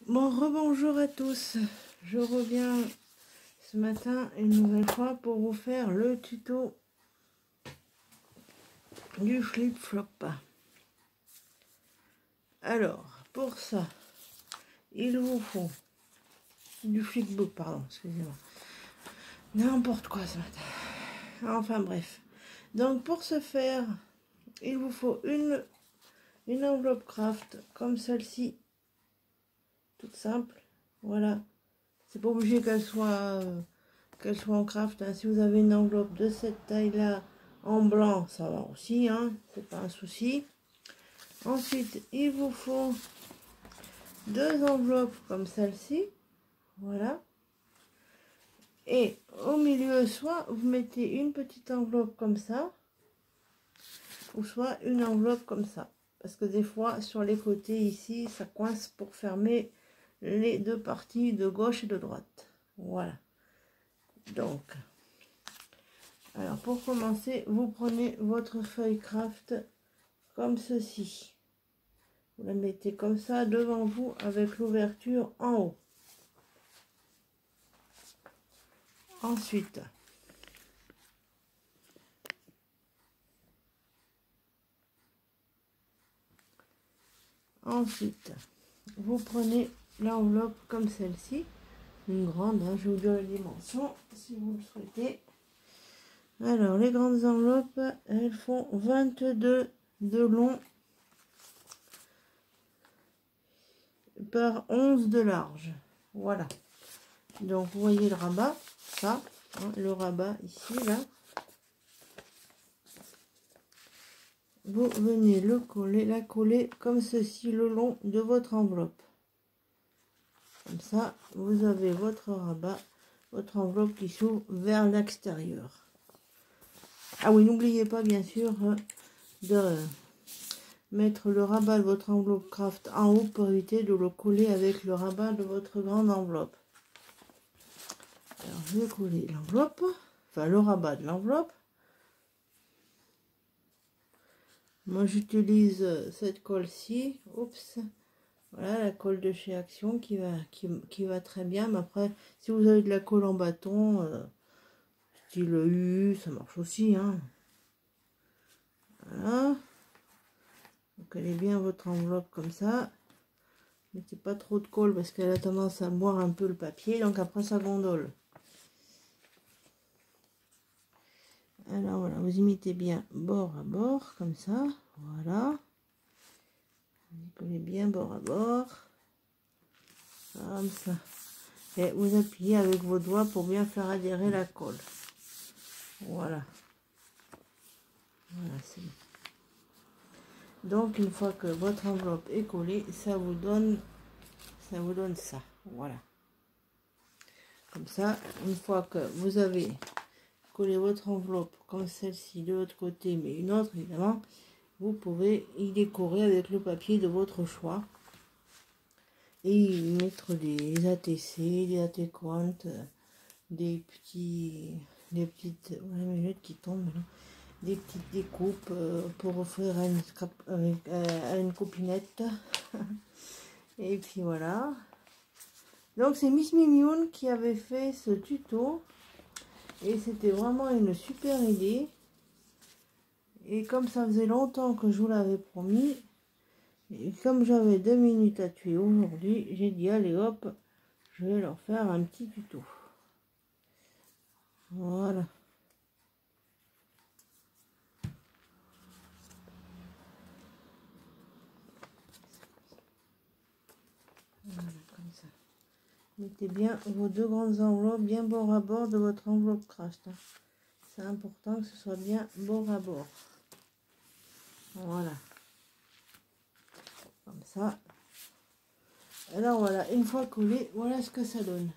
Bon, rebonjour à tous. Je reviens ce matin une nouvelle fois pour vous faire le tuto du flip-flop. Alors, pour ça, il vous faut du flipbook, pardon, excusez-moi. N'importe quoi ce matin. Enfin bref. Donc pour ce faire, il vous faut une enveloppe craft comme celle-ci. Toute simple. Voilà. C'est pas obligé qu'elle soit en craft, hein. Si vous avez une enveloppe de cette taille là en blanc, ça va aussi, hein, c'est pas un souci. Ensuite il vous faut deux enveloppes comme celle-ci, voilà, et au milieu soit vous mettez une petite enveloppe comme ça, ou soit une enveloppe comme ça, parce que des fois sur les côtés ici ça coince pour fermer les deux parties de gauche et de droite. Voilà. Donc alors pour commencer, vous prenez votre feuille craft comme ceci. Vous la mettez comme ça devant vous avec l'ouverture en haut. Ensuite, vous prenez l'enveloppe comme celle-ci, une grande, hein, je vais vous dire les dimensions si vous le souhaitez. Alors les grandes enveloppes, elles font 22 de long par 11 de large. Voilà. Donc vous voyez le rabat, ça, hein, le rabat ici, là. Vous venez la coller comme ceci le long de votre enveloppe. Comme ça, vous avez votre rabat, votre enveloppe qui s'ouvre vers l'extérieur. Ah oui, n'oubliez pas bien sûr de mettre le rabat de votre enveloppe craft en haut pour éviter de le coller avec le rabat de votre grande enveloppe. Alors, je vais coller l'enveloppe, enfin le rabat de l'enveloppe. Moi, j'utilise cette colle-ci. Oups. Voilà, la colle de chez Action qui va très bien. Mais après, si vous avez de la colle en bâton, style U, ça marche aussi, hein. Voilà. Vous collez bien votre enveloppe comme ça. Mettez pas trop de colle parce qu'elle a tendance à boire un peu le papier. Donc après, ça gondole. Alors voilà, vous imitez bien bord à bord, comme ça. Voilà. Vous collez bien bord à bord. Comme ça. Et vous appuyez avec vos doigts pour bien faire adhérer la colle. Voilà. Voilà, c'est bon. Donc une fois que votre enveloppe est collée, ça vous donne ça. Voilà. Comme ça, une fois que vous avez collé votre enveloppe comme celle-ci de l'autre côté, mais une autre évidemment, vous pouvez y décorer avec le papier de votre choix et y mettre des ATC, des AT Quant, des petites minutes qui tombent là. Des petites découpes pour offrir à une copinette. Et puis voilà. Donc c'est Miss Mignoun qui avait fait ce tuto. Et c'était vraiment une super idée. Et comme ça faisait longtemps que je vous l'avais promis, et comme j'avais 2 minutes à tuer aujourd'hui, j'ai dit allez hop, je vais leur faire un petit tuto. Voilà. Voilà, comme ça. Mettez bien vos deux grandes enveloppes bien bord à bord de votre enveloppe craft. Hein. C'est important que ce soit bien bord à bord. Voilà. Comme ça. Alors voilà, une fois collé, voilà ce que ça donne.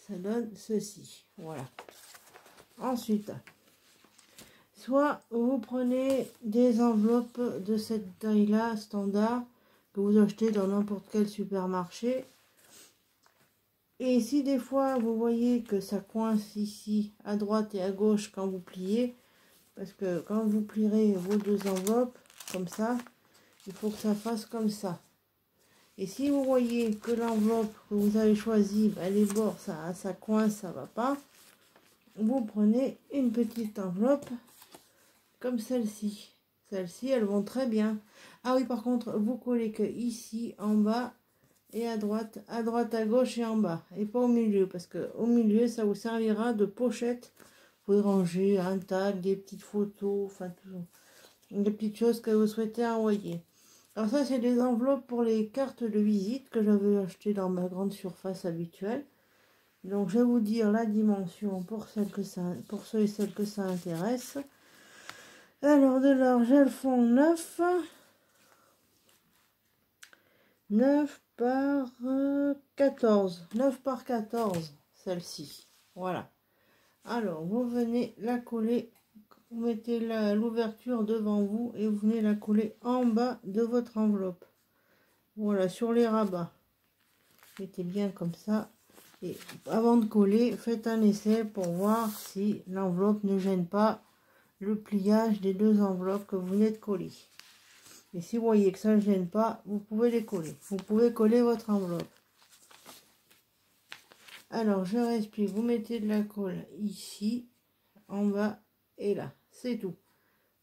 Ça donne ceci. Voilà. Ensuite, soit vous prenez des enveloppes de cette taille-là, standard, que vous achetez dans n'importe quel supermarché. Et si des fois vous voyez que ça coince ici à droite et à gauche quand vous pliez, parce que quand vous plierez vos deux enveloppes comme ça, il faut que ça fasse comme ça. Et si vous voyez que l'enveloppe que vous avez choisie, ben, les bords, ça coince, ça va pas, vous prenez une petite enveloppe comme celle-ci. Celles-ci, elles vont très bien. Ah oui, par contre, vous collez que ici, en bas et à droite, à gauche et en bas. Et pas au milieu, parce que au milieu, ça vous servira de pochette. Vous pouvez ranger un tag, des petites photos, enfin, tout, des petites choses que vous souhaitez envoyer. Alors ça, c'est des enveloppes pour les cartes de visite que j'avais achetées dans ma grande surface habituelle. Donc, je vais vous dire la dimension pour ceux et celles que ça intéresse. Alors, de large, elles font 9 par 14. 9 par 14, celle-ci. Voilà. Alors, vous venez la coller. Vous mettez l'ouverture devant vous et vous venez la coller en bas de votre enveloppe. Voilà, sur les rabats. Mettez bien comme ça. Et avant de coller, faites un essai pour voir si l'enveloppe ne gêne pas le pliage des deux enveloppes que vous venez de coller. Et si vous voyez que ça ne gêne pas, vous pouvez les coller. Vous pouvez coller votre enveloppe. Alors, je réexplique. Vous mettez de la colle ici, en bas et là. C'est tout.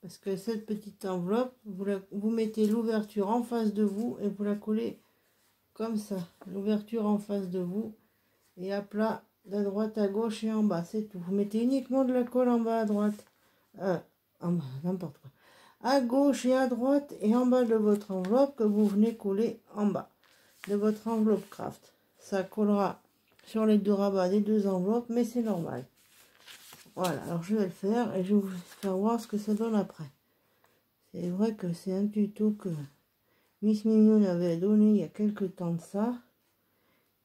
Parce que cette petite enveloppe, vous mettez l'ouverture en face de vous et vous la collez comme ça. L'ouverture en face de vous et à plat de droite à gauche et en bas. C'est tout. Vous mettez uniquement de la colle en bas à droite. En bas, n'importe quoi. À gauche et à droite et en bas de votre enveloppe que vous venez coller en bas de votre enveloppe craft. Ça collera sur les deux rabats des deux enveloppes, mais c'est normal. Voilà, alors je vais le faire et je vais vous faire voir ce que ça donne après. C'est vrai que c'est un tuto que Miss Mignonne avait donné il y a quelques temps de ça.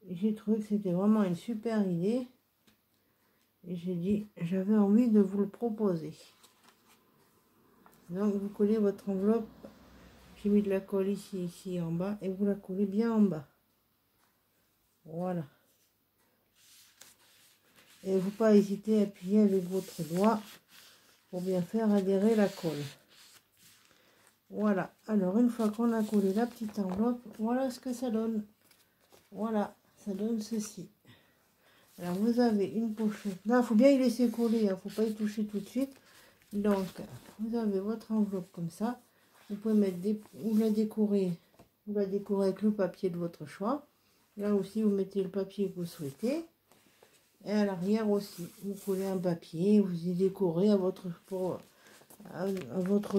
Et j'ai trouvé que c'était vraiment une super idée. Et j'ai dit, j'avais envie de vous le proposer. Donc vous collez votre enveloppe. J'ai mis de la colle ici en bas. Et vous la collez bien en bas. Voilà. Et il ne faut pas hésiter à appuyer avec votre doigt pour bien faire adhérer la colle. Voilà. Alors, une fois qu'on a collé la petite enveloppe, voilà ce que ça donne. Voilà, ça donne ceci. Alors, vous avez une pochette. Là, il faut bien y laisser coller. Il ne faut pas y toucher tout de suite. Donc, vous avez votre enveloppe comme ça. Vous pouvez mettre vous la décorez avec le papier de votre choix. Là aussi, vous mettez le papier que vous souhaitez. Et à l'arrière aussi, vous collez un papier, vous y décorez à votre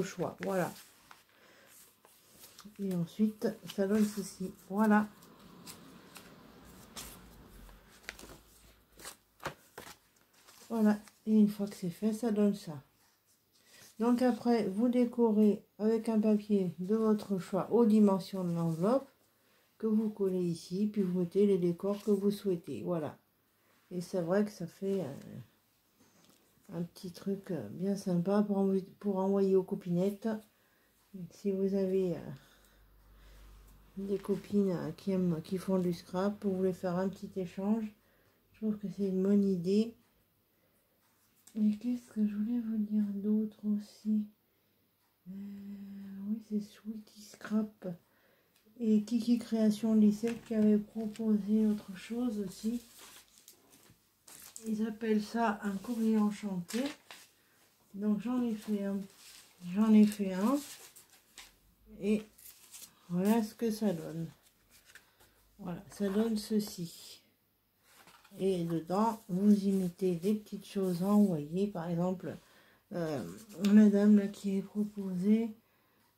choix. Voilà. Et ensuite, ça donne ceci. Voilà. Voilà. Et une fois que c'est fait, ça donne ça. Donc après, vous décorez avec un papier de votre choix aux dimensions de l'enveloppe que vous collez ici, puis vous mettez les décors que vous souhaitez. Voilà. Et c'est vrai que ça fait un petit truc bien sympa pour envoyer aux copinettes. Si vous avez des copines qui font du scrap, vous voulez faire un petit échange, je trouve que c'est une bonne idée. Et qu'est-ce que je voulais vous dire d'autre aussi? Oui, c'est Sweetie Scrap et Kiki Création Lycée qui avait proposé autre chose aussi. Ils appellent ça un courrier enchanté. Donc j'en ai fait un. Et voilà ce que ça donne. Voilà, ça donne ceci. Et dedans, vous y mettez des petites choses à envoyer. Par exemple, la dame là qui est proposée.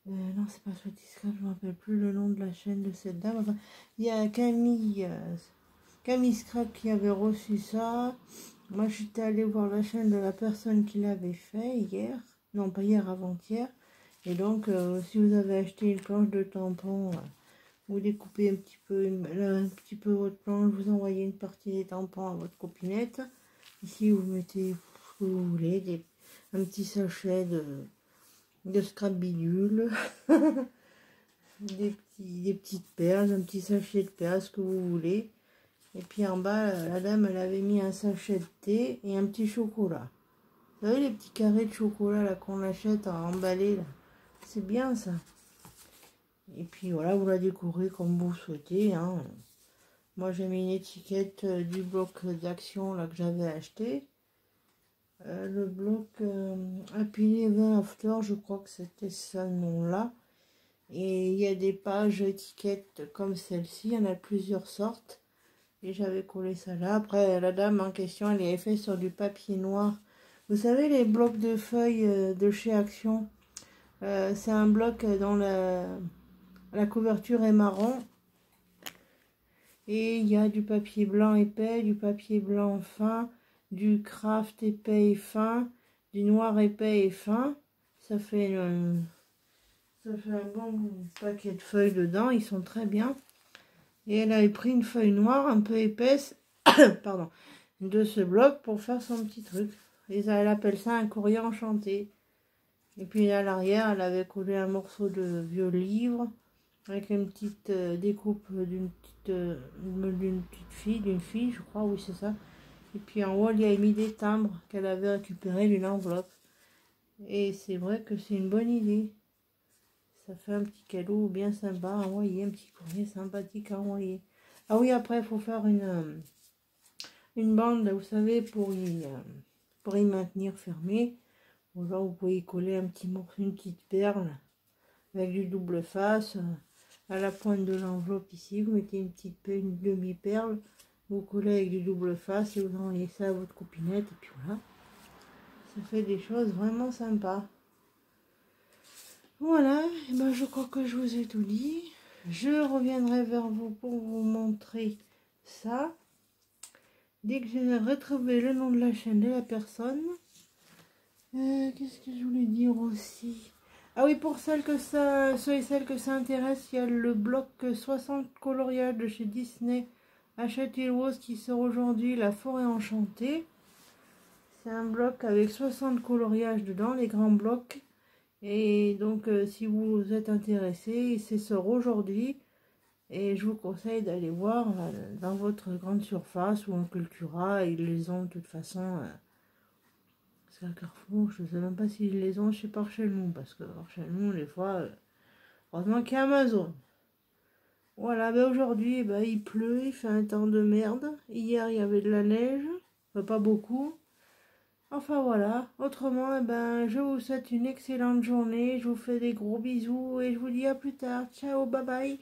Non, c'est pas Sweetie Scrap, je ne me rappelle plus le nom de la chaîne de cette dame. Enfin, il y a Camille Scrap qui avait reçu ça. Moi, j'étais allée voir la chaîne de la personne qui l'avait fait hier. Non, pas hier, avant-hier. Et donc, si vous avez acheté une planche de tampons, vous découpez un petit peu votre planche, vous envoyez une partie des tampons à votre copinette. Ici, vous mettez ce que vous voulez, un petit sachet de scrap bidule, des petites perles, un petit sachet de perles, ce que vous voulez. Et puis en bas, la dame, elle avait mis un sachet de thé et un petit chocolat. Vous savez, les petits carrés de chocolat là qu'on achète à emballer, là. C'est bien ça. Et puis voilà, vous la découvrez comme vous souhaitez, hein. Moi j'ai mis une étiquette du bloc d'action là que j'avais acheté. Le bloc Happy Ever After, je crois que c'était ça le nom là. Et il y a des pages étiquettes comme celle-ci, il y en a plusieurs sortes. Et j'avais collé ça là. Après, la dame en question, elle avait fait sur du papier noir. Vous savez, les blocs de feuilles de chez Action. C'est un bloc dont la couverture est marron. Et il y a du papier blanc épais, du papier blanc fin, du craft épais et fin, du noir épais et fin. Ça fait un bon paquet de feuilles dedans. Ils sont très bien. Et elle avait pris une feuille noire un peu épaisse, pardon, de ce bloc pour faire son petit truc. Et elle appelle ça un courrier enchanté. Et puis à l'arrière, elle avait collé un morceau de vieux livre avec une petite découpe d'une fille, je crois, oui c'est ça. Et puis en haut, elle y a mis des timbres qu'elle avait récupérés d'une enveloppe. Et c'est vrai que c'est une bonne idée. Ça fait un petit cadeau bien sympa à envoyer, un petit courrier sympathique à envoyer. Ah oui, après, il faut faire une bande, vous savez, pour y maintenir fermé. Ou alors, vous pouvez y coller un petit morceau, une petite perle avec du double face. À la pointe de l'enveloppe ici, vous mettez une demi-perle. Vous collez avec du double face et vous envoyez ça à votre copinette. Et puis voilà. Ça fait des choses vraiment sympas. Voilà, et ben je crois que je vous ai tout dit. Je reviendrai vers vous pour vous montrer ça. Dès que j'ai retrouvé le nom de la chaîne de la personne. Qu'est-ce que je voulais dire aussi? Ah oui, pour ceux et celles que ça intéresse, il y a le bloc 60 coloriages de chez Disney à Châtellerault qui sort aujourd'hui, La Forêt Enchantée. C'est un bloc avec 60 coloriages dedans, les grands blocs. Et donc, si vous êtes intéressé, c'est sort aujourd'hui. Et je vous conseille d'aller voir dans votre grande surface ou en Cultura. Ils les ont de toute façon. Parce qu'à Carrefour, je ne sais même pas s'ils les ont chez par chez nous. Parce que par chez nous, des fois, heureusement qu'il y a Amazon. Voilà, ben aujourd'hui, ben, il pleut, il fait un temps de merde. Hier, il y avait de la neige. Enfin, pas beaucoup. Enfin voilà, autrement, eh ben, je vous souhaite une excellente journée, je vous fais des gros bisous et je vous dis à plus tard. Ciao, bye bye.